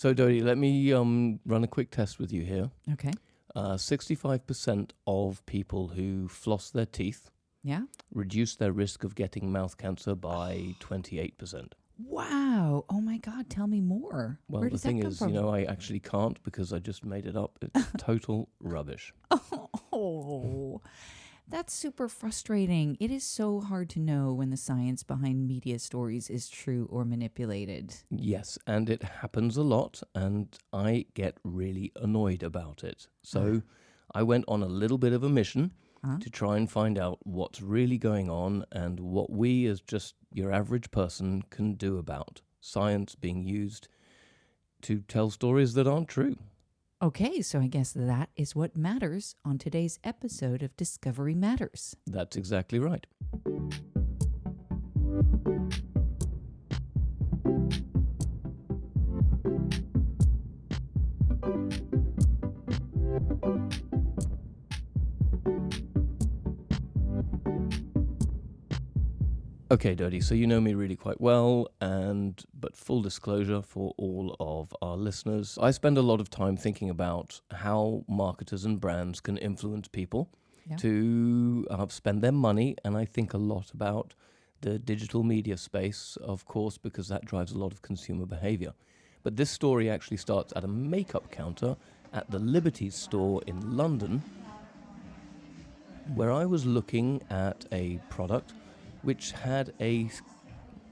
So, Dodie, let me run a quick test with you here. Okay. 65% of people who floss their teeth Yeah. reduce their risk of getting mouth cancer by 28%. Wow. Oh my God. Tell me more. Well, Where the does that thing come is, from? I actually can't because I just made it up. It's total rubbish. Oh, that's super frustrating. It is so hard to know when the science behind media stories is true or manipulated. Yes, and it happens a lot, and I get really annoyed about it. So I went on a little bit of a mission to try and find out what's really going on and what we, as just your average person, can do about science being used to tell stories that aren't true. Okay, so I guess that is what matters on today's episode of Discovery Matters. That's exactly right. Okay, Dodie, so you know me really quite well, but full disclosure for all of our listeners, I spend a lot of time thinking about how marketers and brands can influence people to spend their money, and I think a lot about the digital media space, of course, because that drives a lot of consumer behavior. But this story actually starts at a makeup counter at the Liberties store in London, where I was looking at a product which had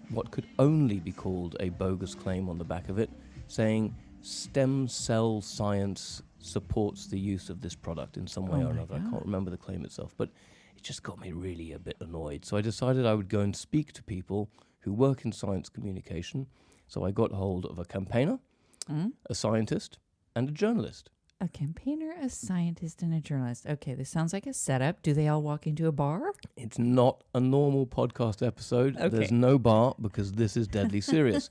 what could only be called a bogus claim on the back of it, saying stem cell science supports the use of this product in some way or another. I can't remember the claim itself, but it just got me really a bit annoyed. So I decided I would go and speak to people who work in science communication. So I got hold of a campaigner, a scientist, and a journalist. A campaigner, a scientist, and a journalist. Okay, this sounds like a setup. Do they all walk into a bar? It's not a normal podcast episode. Okay. There's no bar because this is deadly serious.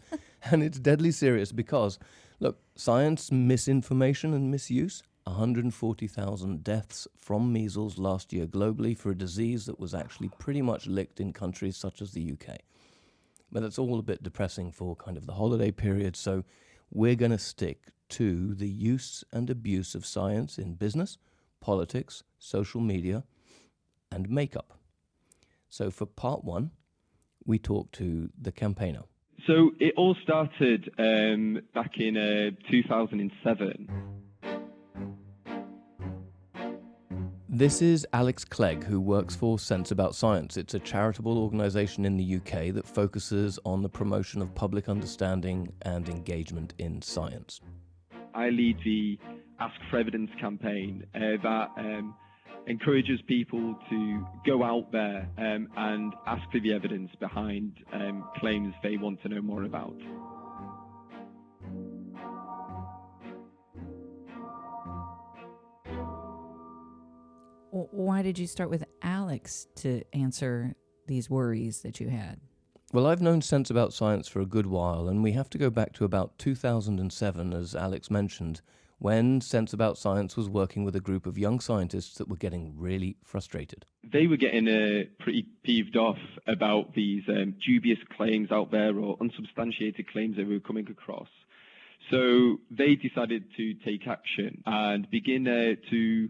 And it's deadly serious because, look, science misinformation and misuse, 140,000 deaths from measles last year globally for a disease that was actually pretty much licked in countries such as the UK. But that's all a bit depressing for kind of the holiday period, so we're going to stick to the use and abuse of science in business, politics, social media, and makeup. So for part one, we talked to the campaigner. So it all started back in 2007. This is Alex Clegg, who works for Sense About Science. It's a charitable organisation in the UK that focuses on the promotion of public understanding and engagement in science. I lead the Ask for Evidence campaign that encourages people to go out there and ask for the evidence behind claims they want to know more about. Why did you start with Alex to answer these worries that you had? Well, I've known Sense About Science for a good while, and we have to go back to about 2007, as Alex mentioned, when Sense About Science was working with a group of young scientists that were getting really frustrated. They were getting pretty peeved off about these dubious claims out there or unsubstantiated claims they were coming across. So they decided to take action and begin to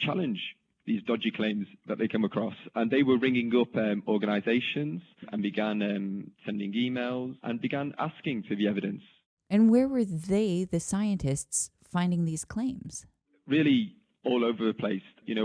challenge these dodgy claims that they came across. And they were ringing up organizations and began sending emails and began asking for the evidence. And where were they, the scientists, finding these claims? Really all over the place.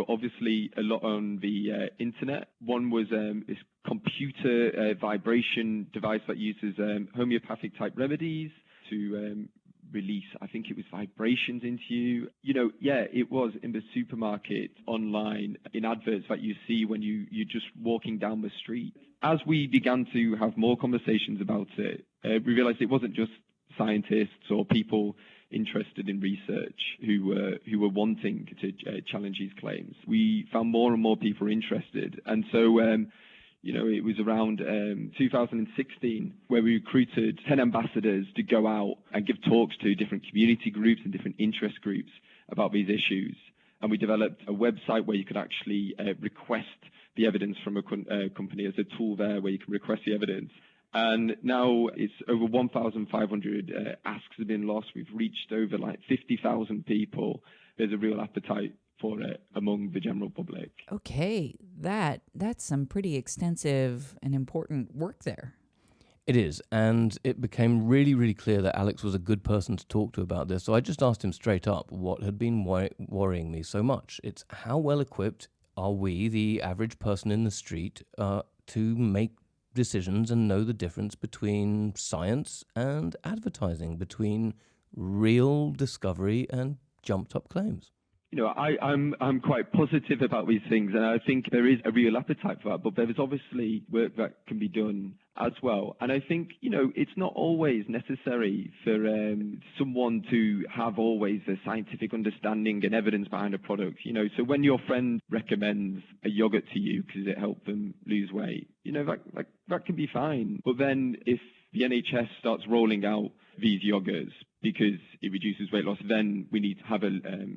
Obviously a lot on the internet. One was this computer vibration device that uses homeopathic type remedies to release, I think it was vibrations into you. It was in the supermarket, online, in adverts that you see when you're just walking down the street. As we began to have more conversations about it, we realized it wasn't just scientists or people interested in research who were wanting to challenge these claims. We found more and more people interested. And so it was around 2016 where we recruited 10 ambassadors to go out and give talks to different community groups and different interest groups about these issues. And we developed a website where you could actually request the evidence from a company as a tool there where you can request the evidence. And now it's over 1,500 asks have been lost. We've reached over like 50,000 people. There's a real appetite for it among the general public. Okay, that's some pretty extensive and important work there. It is, and it became really, really clear that Alex was a good person to talk to about this. So I just asked him straight up what had been worrying me so much. It's how well equipped are we, the average person in the street, to make decisions and know the difference between science and advertising, between real discovery and jumped up claims. You know, I'm quite positive about these things, and I think there is a real appetite for that, but there is obviously work that can be done as well. And I think, you know, it's not always necessary for someone to have always the scientific understanding and evidence behind a product. You know, so when your friend recommends a yogurt to you because it helped them lose weight, you know, that can be fine. But then if the NHS starts rolling out these yogurts because it reduces weight loss, then we need to have a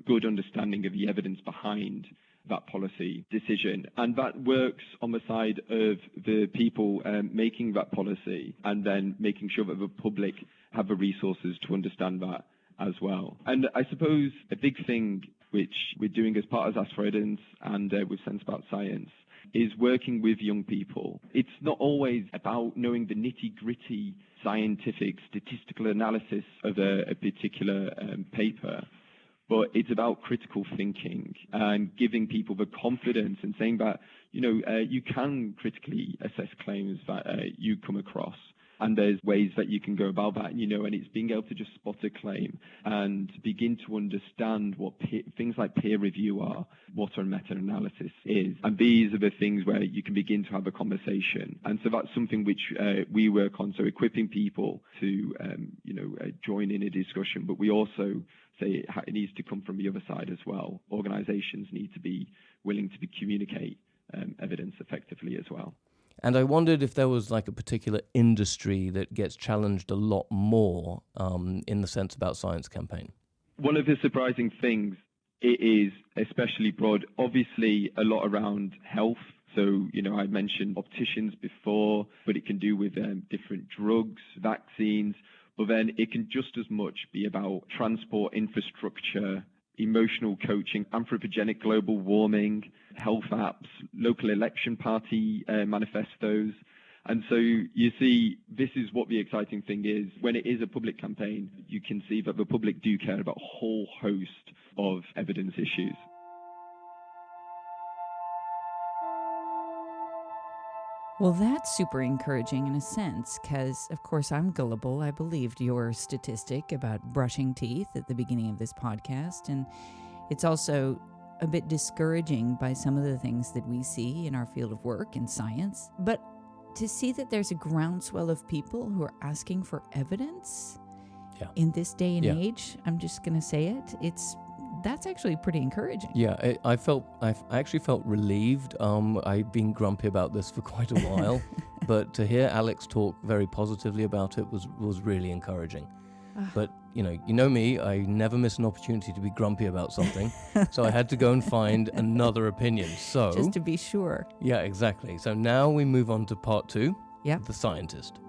good understanding of the evidence behind that policy decision. And that works on the side of the people making that policy, and then making sure that the public have the resources to understand that as well. And I suppose a big thing which we're doing as part of Ask for Evidence and with Sense About Science is working with young people. It's not always about knowing the nitty-gritty scientific statistical analysis of a particular paper, but it's about critical thinking and giving people the confidence and saying that, you know, you can critically assess claims that you come across. And there's ways that you can go about that, you know, and it's being able to just spot a claim and begin to understand what things like peer review are, what a meta-analysis is. And these are the things where you can begin to have a conversation. And so that's something which we work on, so equipping people to, join in a discussion. But we also say it needs to come from the other side as well. Organizations need to be willing to communicate evidence effectively as well. And I wondered if there was like a particular industry that gets challenged a lot more in the Sense About Science campaign. One of the surprising things, it is especially broad, obviously a lot around health. So, you know, I mentioned opticians before, but it can do with different drugs, vaccines, but then it can just as much be about transport infrastructure, emotional coaching, anthropogenic global warming, health apps, local election party manifestos. And so you see, this is what the exciting thing is. When it is a public campaign, you can see that the public do care about a whole host of evidence issues. Well, that's super encouraging in a sense, because, of course, I'm gullible. I believed your statistic about brushing teeth at the beginning of this podcast, and it's also a bit discouraging by some of the things that we see in our field of work in science. But to see that there's a groundswell of people who are asking for evidence in this day and age, I'm just going to say it, that's actually pretty encouraging. Yeah, I actually felt relieved. I've been grumpy about this for quite a while, but to hear Alex talk very positively about it was really encouraging. But you know me, I never miss an opportunity to be grumpy about something, so I had to go and find another opinion. So just to be sure. Yeah, exactly. So now we move on to part 2, the scientist.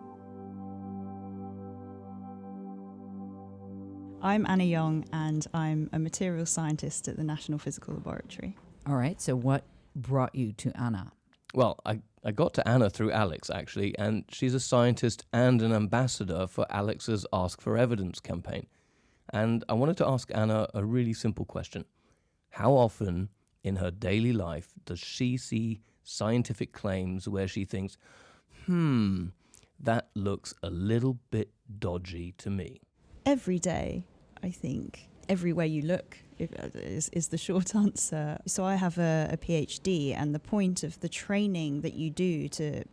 I'm Anna Young, and I'm a materials scientist at the National Physical Laboratory. All right, so what brought you to Anna? Well, I got to Anna through Alex, actually, and she's a scientist and an ambassador for Alex's Ask for Evidence campaign. And I wanted to ask Anna a really simple question. How often in her daily life does she see scientific claims where she thinks, that looks a little bit dodgy to me? Every day, I think. Everywhere you look is the short answer. So I have a PhD, and the point of the training that you do to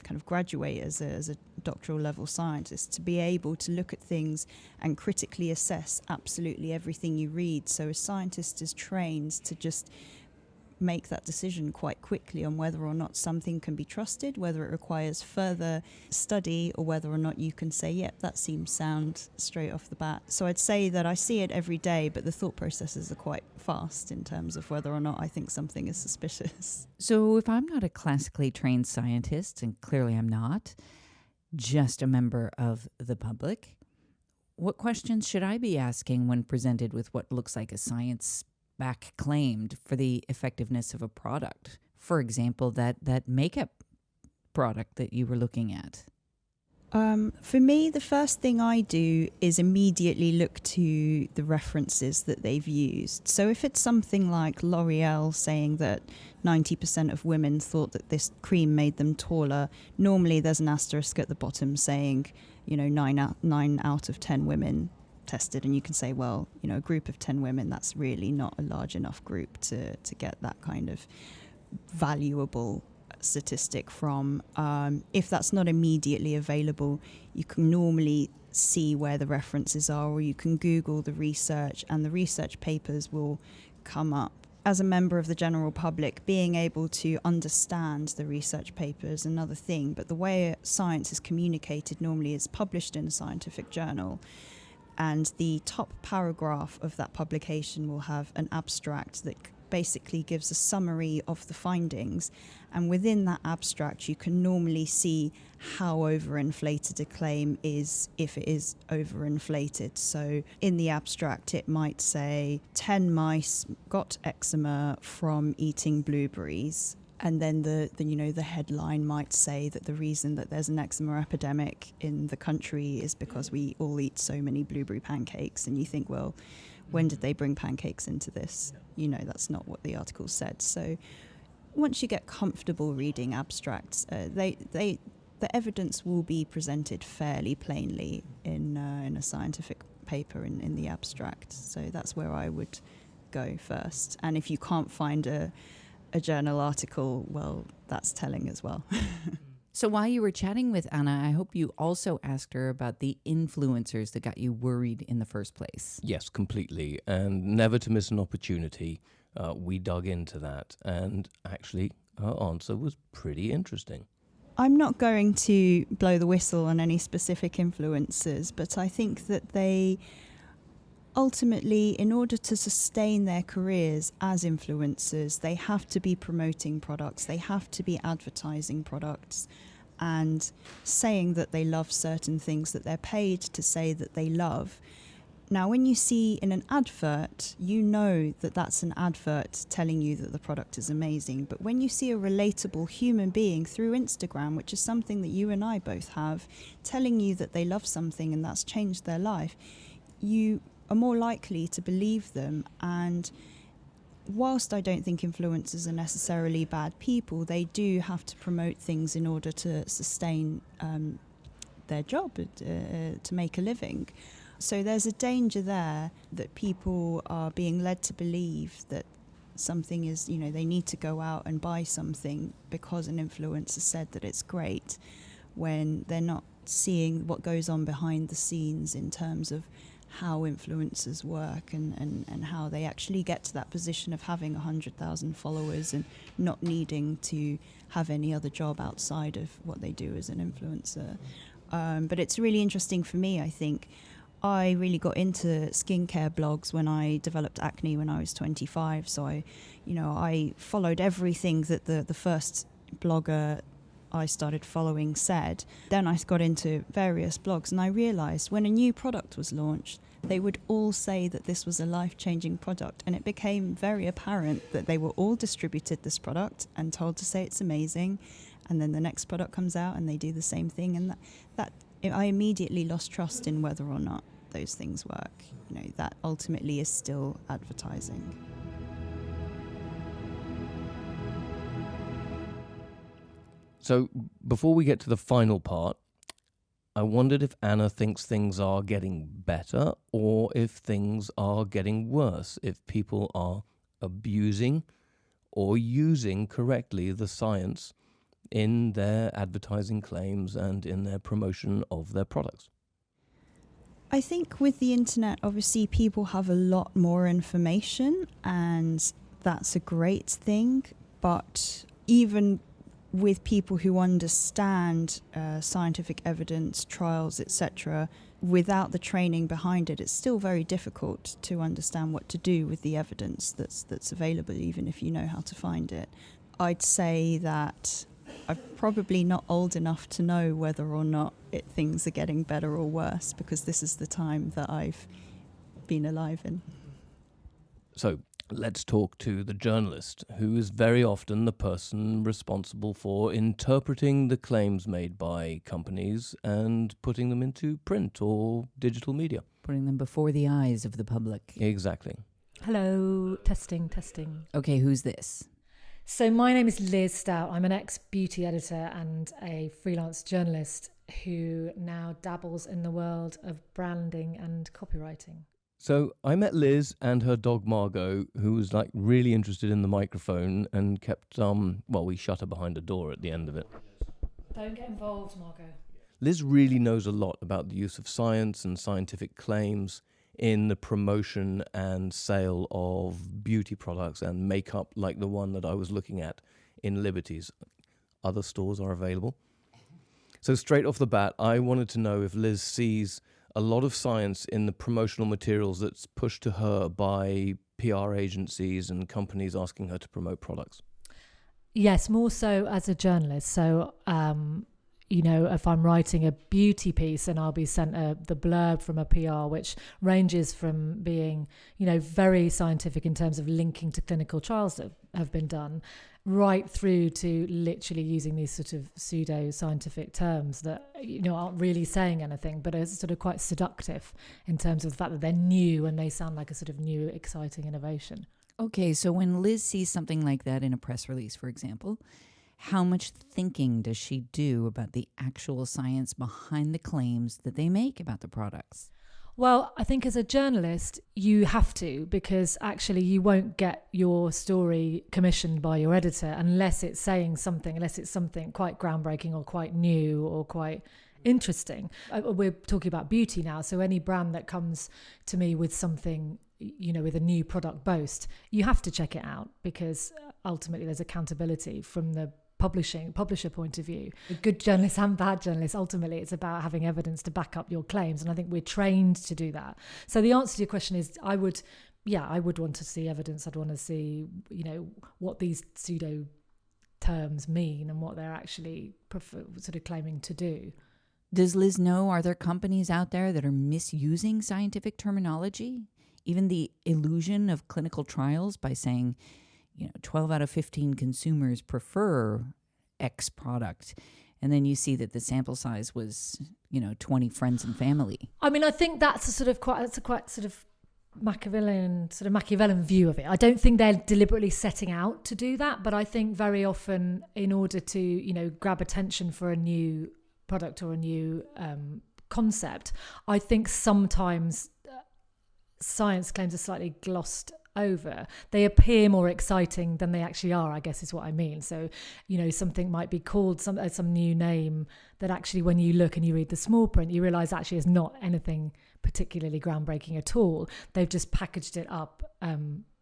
kind of graduate as a doctoral level scientist, to be able to look at things and critically assess absolutely everything you read. So a scientist is trained to just make that decision quite quickly on whether or not something can be trusted, whether it requires further study, or whether or not you can say, yep, that seems sound straight off the bat. So I'd say that I see it every day, but the thought processes are quite fast in terms of whether or not I think something is suspicious. So if I'm not a classically trained scientist, and clearly I'm not, just a member of the public. What questions should I be asking when presented with what looks like a science-backed claim for the effectiveness of a product? For example, that makeup product that you were looking at. For me, the first thing I do is immediately look to the references that they've used. So if it's something like L'Oreal saying that 90% of women thought that this cream made them taller, normally there's an asterisk at the bottom saying, 9 out of 10 women tested. And you can say, well, a group of 10 women, that's really not a large enough group to get that kind of valuable statistic from. If that's not immediately available, you can normally see where the references are, or you can Google the research and the research papers will come up. As a member of the general public, being able to understand the research paper is another thing, but the way science is communicated normally is published in a scientific journal, and the top paragraph of that publication will have an abstract that basically gives a summary of the findings, and within that abstract you can normally see how overinflated a claim is, if it is overinflated. So in the abstract it might say 10 mice got eczema from eating blueberries, and then the headline might say that the reason that there's an eczema epidemic in the country is because we all eat so many blueberry pancakes, and you think, well, when did they bring pancakes into this? That's not what the article said. So once you get comfortable reading abstracts, the evidence will be presented fairly plainly in a scientific paper in the abstract. So that's where I would go first. And if you can't find a journal article, well, that's telling as well. So while you were chatting with Anna, I hope you also asked her about the influencers that got you worried in the first place. Yes, completely. And never to miss an opportunity, we dug into that. And actually, her answer was pretty interesting. I'm not going to blow the whistle on any specific influencers, but I think that they ultimately, in order to sustain their careers as influencers, they have to be promoting products, they have to be advertising products and saying that they love certain things that they're paid to say that they love. Now, when you see in an advert, you know that that's an advert telling you that the product is amazing. But when you see a relatable human being through Instagram, which is something that you and I both have, telling you that they love something and that's changed their life, you are more likely to believe them. And whilst I don't think influencers are necessarily bad people, they do have to promote things in order to sustain their job, to make a living. So there's a danger there that people are being led to believe that something is, they need to go out and buy something because an influencer said that it's great, when they're not seeing what goes on behind the scenes in terms of how influencers work and how they actually get to that position of having 100,000 followers and not needing to have any other job outside of what they do as an influencer. But it's really interesting for me, I think. I really got into skincare blogs when I developed acne when I was 25. So I followed everything that the first blogger I started following said. Then I got into various blogs and I realized when a new product was launched, they would all say that this was a life-changing product, and it became very apparent that they were all distributed this product and told to say it's amazing, and then the next product comes out and they do the same thing, and that I immediately lost trust in whether or not those things work. That ultimately is still advertising. So before we get to the final part, I wondered if Anna thinks things are getting better or if things are getting worse, if people are abusing or using correctly the science in their advertising claims and in their promotion of their products. I think with the internet, obviously people have a lot more information, and that's a great thing. But even with people who understand scientific evidence, trials, etc., without the training behind it, it's still very difficult to understand what to do with the evidence that's available, even if you know how to find it. I'd say that I'm probably not old enough to know whether or not things are getting better or worse, because this is the time that I've been alive in. So let's talk to the journalist, who is very often the person responsible for interpreting the claims made by companies and putting them into print or digital media. Putting them before the eyes of the public. Exactly. Hello, testing. Okay, who's this? So my name is Liz Stout. I'm an ex-beauty editor and a freelance journalist who now dabbles in the world of branding and copywriting. So I met Liz and her dog Margot, who was like really interested in the microphone and kept, we shut her behind a door at the end of it. Don't get involved, Margot. Liz really knows a lot about the use of science and scientific claims in the promotion and sale of beauty products and makeup, like the one that I was looking at in Liberty's. Other stores are available. So straight off the bat, I wanted to know if Liz sees a lot of science in the promotional materials that's pushed to her by PR agencies and companies asking her to promote products. Yes, more so as a journalist. So, if I'm writing a beauty piece and I'll be sent the blurb from a PR, which ranges from being, very scientific in terms of linking to clinical trials that have been done, right through to literally using these sort of pseudo-scientific terms that, aren't really saying anything, but are sort of quite seductive in terms of the fact that they're new and they sound like a sort of new, exciting innovation. Okay, so when Liz sees something like that in a press release, for example, how much thinking does she do about the actual science behind the claims that they make about the products? Well, I think as a journalist, you have to, because actually you won't get your story commissioned by your editor unless it's something quite groundbreaking or quite new or quite interesting. We're talking about beauty now, so any brand that comes to me with something, with a new product boast, you have to check it out, because ultimately there's accountability from the publisher point of view. Good journalists and bad journalists, ultimately it's about having evidence to back up your claims, and I think we're trained to do that. So the answer to your question is I would want to see evidence. I'd want to see what these pseudo terms mean and what they're actually sort of claiming to do. Does Liz know, are there companies out there that are misusing scientific terminology? Even the illusion of clinical trials by saying 12 out of 15 consumers prefer X product. And then you see that the sample size was, 20 friends and family. I mean, I think that's a quite sort of Machiavellian view of it. I don't think they're deliberately setting out to do that, but I think very often in order to, grab attention for a new product or a new concept, I think sometimes science claims are slightly glossed over. They appear more exciting than they actually are, I guess is what I mean. So, something might be called some new name that actually when you look and you read the small print, you realise actually is not anything particularly groundbreaking at all. They've just packaged it up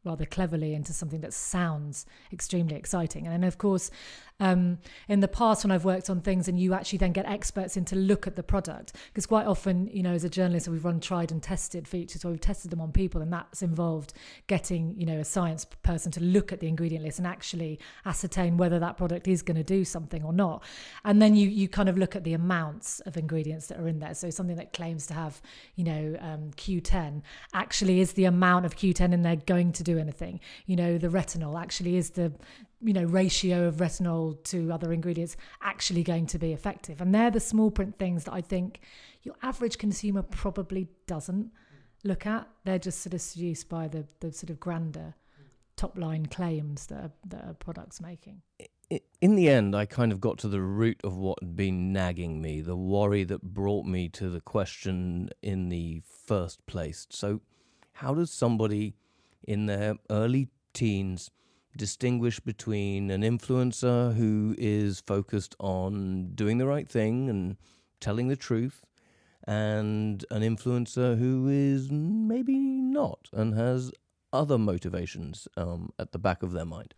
rather cleverly into something that sounds extremely exciting. And then, of course, in the past when I've worked on things and you actually then get experts in to look at the product, because quite often, as a journalist, we've run tried and tested features, or we've tested them on people, and that's involved getting, a science person to look at the ingredient list and actually ascertain whether that product is going to do something or not. And then you kind of look at the amounts of ingredients that are in there. So something that claims to have, Q10 actually is the amount of Q10 in there going to do anything. The retinol actually is the ratio of retinol to other ingredients actually going to be effective. And they're the small print things that I think your average consumer probably doesn't look at. They're just sort of seduced by the sort of grander top line claims that a product's making. In the end, I kind of got to the root of what had been nagging me, the worry that brought me to the question in the first place. So how does somebody in their early teens distinguish between an influencer who is focused on doing the right thing and telling the truth and an influencer who is maybe not and has other motivations at the back of their mind?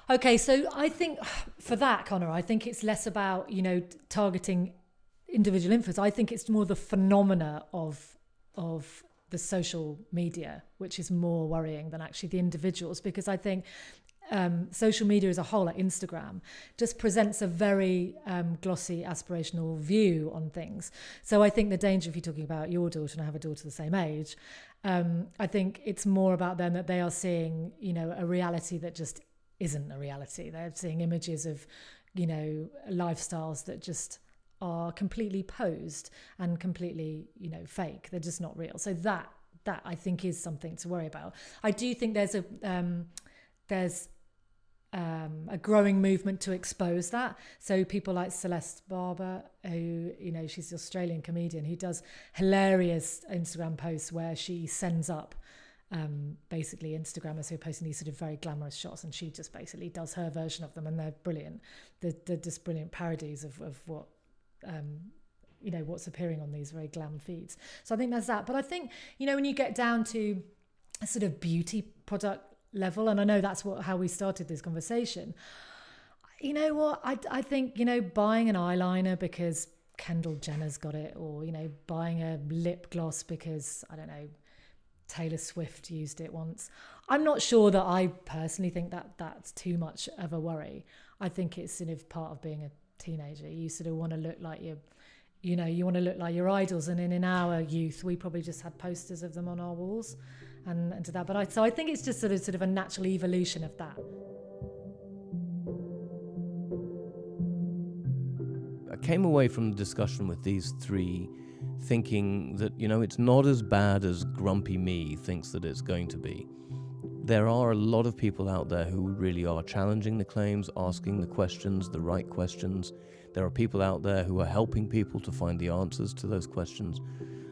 Okay, so I think for that, Conor, I think it's less about, targeting individual influencers. I think it's more the phenomena of the social media, which is more worrying than actually the individuals, because I think social media as a whole, like Instagram, just presents a very glossy, aspirational view on things. So I think the danger, if you're talking about your daughter, and I have a daughter the same age, I think it's more about them that they are seeing, you know, a reality that just isn't a reality. They're seeing images of, you know, lifestyles that just are completely posed and completely, you know, fake. They're just not real. So that I think is something to worry about. I do think there's a growing movement to expose that. So people like Celeste Barber, who, you know, she's an Australian comedian who does hilarious Instagram posts where she sends up basically Instagrammers who are posting these sort of very glamorous shots, and she just basically does her version of them, and they're brilliant. They're just brilliant parodies of what you know, what's appearing on these very glam feeds. So I think there's that. But I think, you know, when you get down to a sort of beauty product level, and I know that's how we started this conversation, you know what, I think, you know, buying an eyeliner because Kendall Jenner's got it, or, you know, buying a lip gloss because, I don't know, Taylor Swift used it once, I'm not sure that I personally think that that's too much of a worry. I think it's sort of part of being a teenager. You sort of want to look like you want to look like your idols, and in our youth we probably just had posters of them on our walls and to that. But I think it's just sort of a natural evolution of that. I came away from the discussion with these three thinking that, you know, it's not as bad as grumpy me thinks that it's going to be. There are a lot of people out there who really are challenging the claims, asking the questions, the right questions. There are people out there who are helping people to find the answers to those questions.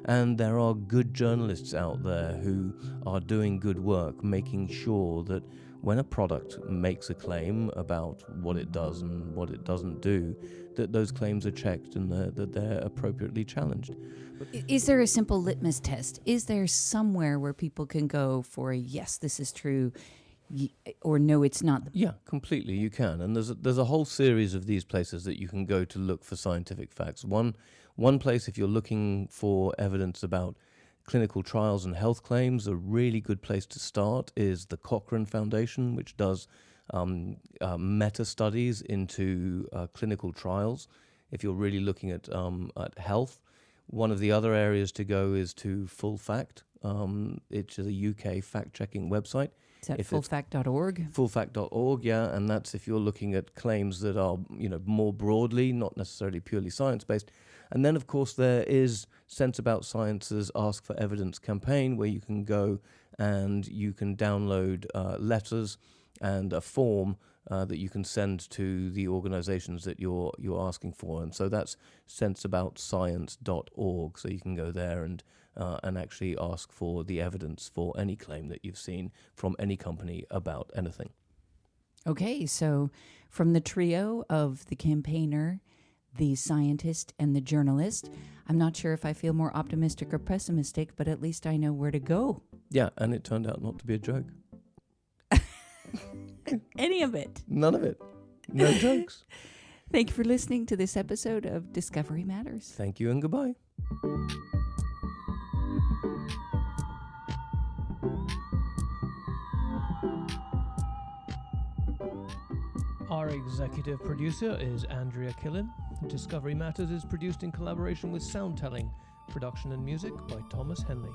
And there are good journalists out there who are doing good work, making sure that when a product makes a claim about what it does and what it doesn't do, that those claims are checked and that they're appropriately challenged. Is there a simple litmus test? Is there somewhere where people can go for a yes, this is true, or no, it's not? Yeah, completely, you can. And there's a whole series of these places that you can go to look for scientific facts. One place, if you're looking for evidence about clinical trials and health claims, a really good place to start is the Cochrane Foundation, which does meta-studies into clinical trials. If you're really looking at health, one of the other areas to go is to Full Fact. It's a UK fact-checking website. Is that fullfact.org? Fullfact.org, yeah, and that's if you're looking at claims that are, you know, more broadly, not necessarily purely science-based. And then, of course, there is Sense About Science's Ask for Evidence campaign, where you can go and you can download letters and a form that you can send to the organizations that you're asking for. And so that's senseaboutscience.org. So you can go there and actually ask for the evidence for any claim that you've seen from any company about anything. Okay, so from the trio of the campaigner, the scientist, and the journalist, I'm not sure if I feel more optimistic or pessimistic, but at least I know where to go. Yeah, and it turned out not to be a joke. Any of it. None of it. No jokes. Thank you for listening to this episode of Discovery Matters. Thank you and goodbye. Our executive producer is Andrea Killen. Discovery Matters is produced in collaboration with Soundtelling. Production and music by Thomas Henley.